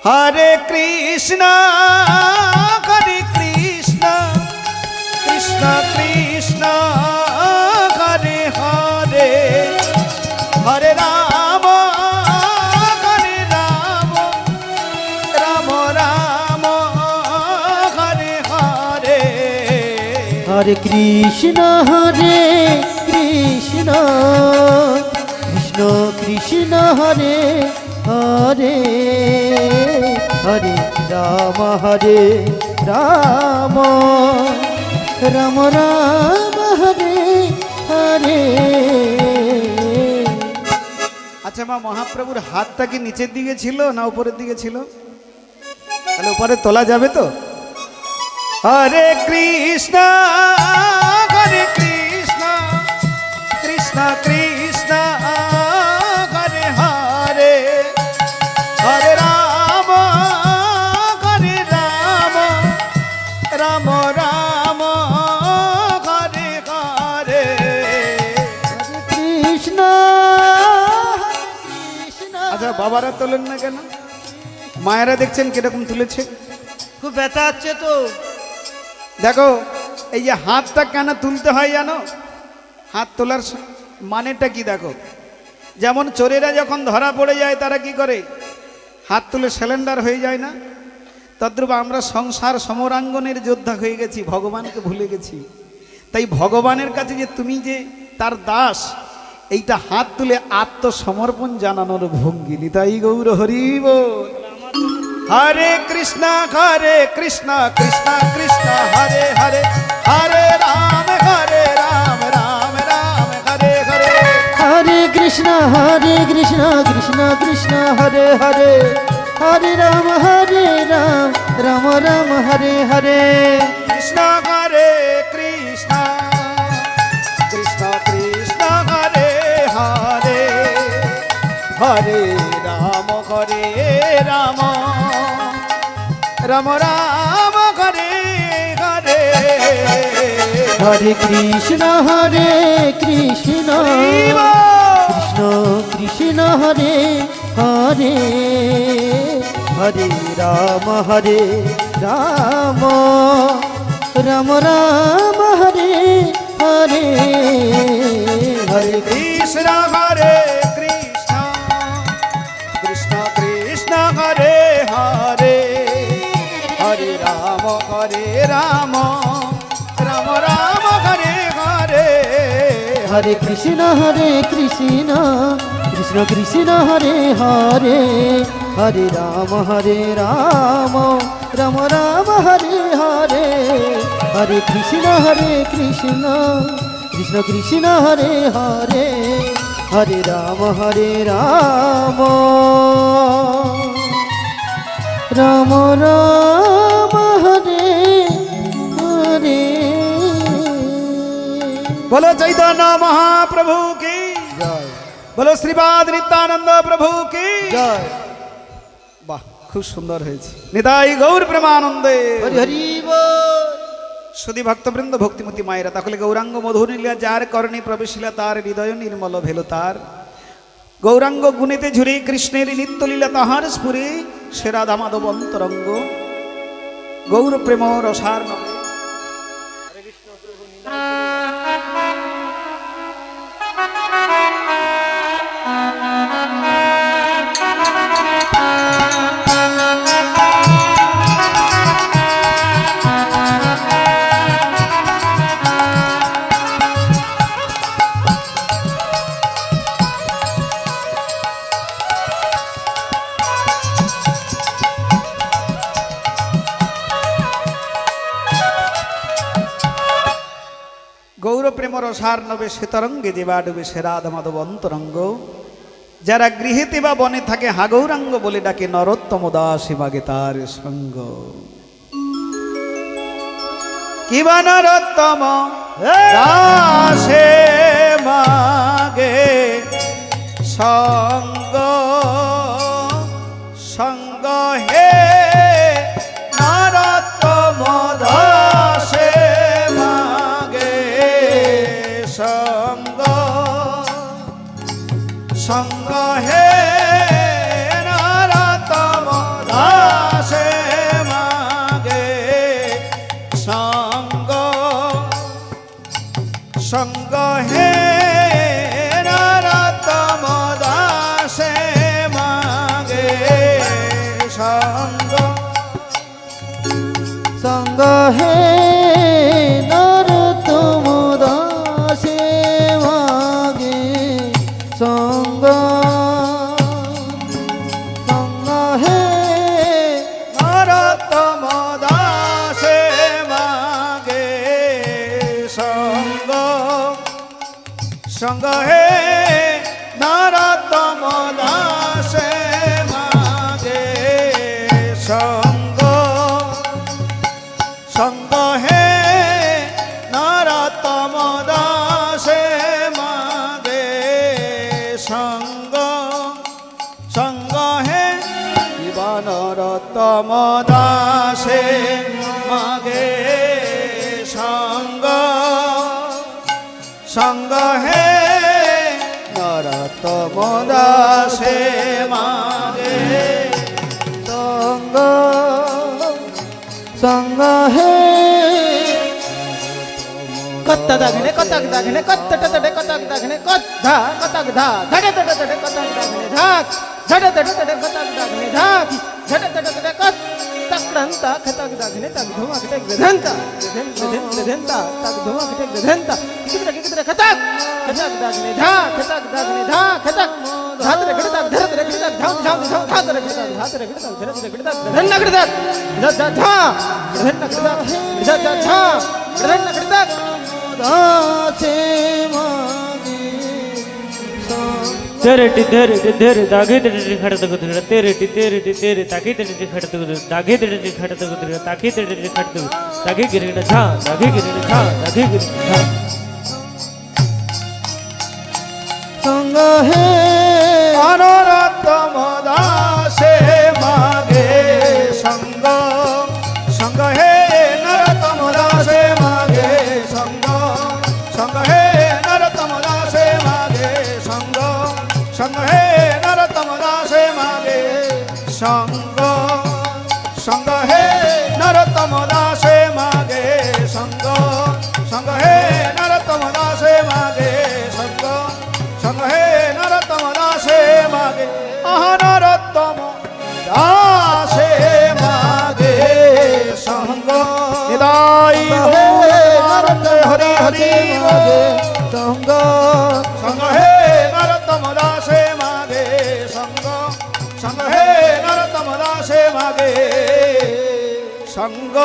হরে কৃষ্ণ কৃষ্ণ কৃষ্ণ কৃষ্ণ হরে হরে হরে রাম হরে রাম রাম রাম হরে হরে হরে কৃষ্ণ কৃষ্ণ কৃষ্ণ হরে হরে হরে রাম রাম রাম রাম হরে হরে। আচ্ছা মা, মহাপ্রভুর হাতটা কি নিচের দিকে ছিল না উপরের দিকে ছিল? তাহলে উপরে তোলা যাবে তো? হরে কৃষ্ণ কৃষ্ণ কৃষ্ণ হরে হরে হরে রাম রাম রাম হরে হরে কৃষ্ণ কৃষ্ণ। আচ্ছা বাবারা তোলেন না কেন? মায়েরা দেখছেন কিরকম তুলেছে? খুব ব্যথা হচ্ছে তো। দেখো এই যে হাতটা কেন তুলতে হয় জানো? হাত তোলার মানেটা কি দেখো? যেমন চোরেরা যখন ধরা পড়ে যায় তারা কি করে? হাত তুলে সিলিন্ডার হয়ে যায় না? তদ্রূপ আমরা সংসার সমরাঙ্গনের যোদ্ধা হয়ে গেছি, ভগবানকে ভুলে গেছি। তাই ভগবানের কাছে যে তুমি যে তার দাস, এইটা হাত তুলে আত্মসমর্পণ জানানোর ভঙ্গি। নিতাই গৌর হরি বল। হরে কৃষ্ণ কৃষ্ণ কৃষ্ণ হরে হরে হরে রাম রাম রাম হরে হরে হরে কৃষ্ণ কৃষ্ণ কৃষ্ণ হরে হরে হরে রাম রাম রাম হরে হরে। কৃষ্ণ কৃষ্ণ কৃষ্ণ কৃষ্ণ হরে হরে হরে রাম রাম রাম রাম হরে হরে হরে কৃষ্ণ কৃষ্ণ কৃষ্ণ হরে হরে হরে রাম রাম রাম রাম হরে হরে হরে কৃষ্ণ কৃষ্ণ কৃষ্ণ কৃষ্ণ হরে হরে হরে রাম রাম রাম রাম হরে হরে হরে কৃষ্ণ কৃষ্ণ কৃষ্ণ কৃষ্ণ হরে হরে হরে রাম রাম রাম রাম হরে হরে হরে কৃষ্ণ কৃষ্ণ কৃষ্ণ কৃষ্ণ হরে হরে হরে রাম রাম রাম রাম হরে হরে। बोलो चैतन्य महाप्रभु की জয় बोलो श्रीपाद नित्यानंद प्रभु की জয়। বাহ, খুব সুন্দর হয়েছে। নিতাই গৌর প্রেমানন্দে। হরি হরি বল। সুধী ভক্তবৃন্দ, ভক্তিমতী মায়েরা, তাহলে গৌরাঙ্গ মধুনীলা যার করণে প্রবেশিলা তার হৃদয় নির্মল ভেল তার। গৌরাঙ্গ গুণেতে ঝুরে কৃষ্ণের নিত্যলীলা তাহার স্ফুরে সেরা দামাদব অন্তরঙ্গ গৌর প্রেম রসার নবে। গৌর প্রেম রসার নবে সে তরঙ্গে যে বা ডুবে সে রাধা মাধব অন্তরঙ্গ। যারা গৃহেতে বা বনে থাকে হাগৌরাঙ্গ বলে ডাকে নরোত্তম দাসে মাগে তার সঙ্গ। কিবা নরোত্তম দাসে মাগে সঙ্গ সঙ্গ হে নরোত্তম দাসে মাগে সঙ্গ সঙ্গ হে নরোত্তম দাসে মাগে সঙ্গ। সঙ্গ সঙ্গ হে নরোত্তম দাসে মাগে সঙ্গ সঙ্গ হে নরোত্তম দাসে মাগে সঙ্গ সঙ্গ হে নরোত্তম দাসে মাগে সঙ্গ সঙ্গ হে নরোত্তম দাসে মাগে সঙ্গ সঙ্গ হে শিবা নরোত্তম দাসে মাগে সঙ্গ সঙ্গ হে নরোত্তম দাসে মাগে সঙ্গ সঙ্গ হে কত্তা দাগনে কত্তাক দাগনে কত্তা তড়ে কত্তাক দাগনে কত্তা কত্তাক ধা ধড়ে তড়ে তড়ে কত্তাক দাগনে ধাক ধড়ে তড়ে তড়ে কত্তাক দাগনে ধাক ধড়ে তড়ে তড়ে কত্তাক দন্তা কত্তাক দাগনে তাক ধোমা কটে ধন্তা ধন্তা তাক ধোমা কটে ধন্তা কিতরে কত্তাক কত্তাক দাগনে ধা কত্তাক দাগনে ধা কত্তাক ধাতরে কত্তাক ধরে কত্তাক ধাম ধাম ধাম ধাতরে কত্তাক ধাতরে কত্তাক ধরে কত্তাক ধন্না কত্তাক ধা ধা ধন্না কত্তাক ধা ধা ধা ধন্না কত্তাক দাসে মাগে तेरे तेरे दागे तेरे खड़े तक तेरे तेरे ताके तेरे खड़े तक दागे तेरे खड़े तक तेरे ताके तेरे खड़े तक दागे गिरे ना छा दागे गिरे ना छा दागे गिरे ना छा সঙ্গ হে নরোত্তম দাসে মাগে সঙ্গ সঙ্গ হে নরোত্তম দাসে মাগে সঙ্গ সঙ্গ হে নরোত্তম দাসে মাগে সঙ্গ সঙ্গ হে নরোত্তম দাসে মাগে সঙ্গ সঙ্গ হে নরোত্তম দাসে মাগে সঙ্গ সঙ্গ হে নরোত্তম দাসে মাগে সঙ্গ সঙ্গ হে নরোত্তম দাসে মাগে নরোত্তম দাসে মাগে সঙ্গ হৃদয় হরি হরি মাগে সঙ্গ সঙ্গ হে নরোত্তম দাসে মাগে সঙ্গ সঙ্গ হে নরোত্তম দাসে মাগে সঙ্গ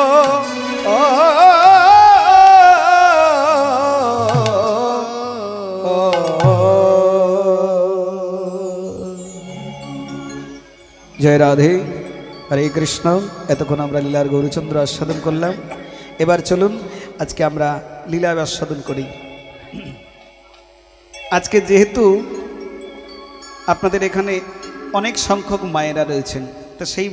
জয় রাধে হরে কৃষ্ণ। এতক্ষণ আমরা লীলার গৌরচন্দ্র আস্বাদন করলাম। এবার চলুন আজকে আমরা লীলা আস্বাদন করি। আজকে যেহেতু আপনাদের এখানে অনেক সংখ্যক মায়েরা রয়েছেন, তো সেই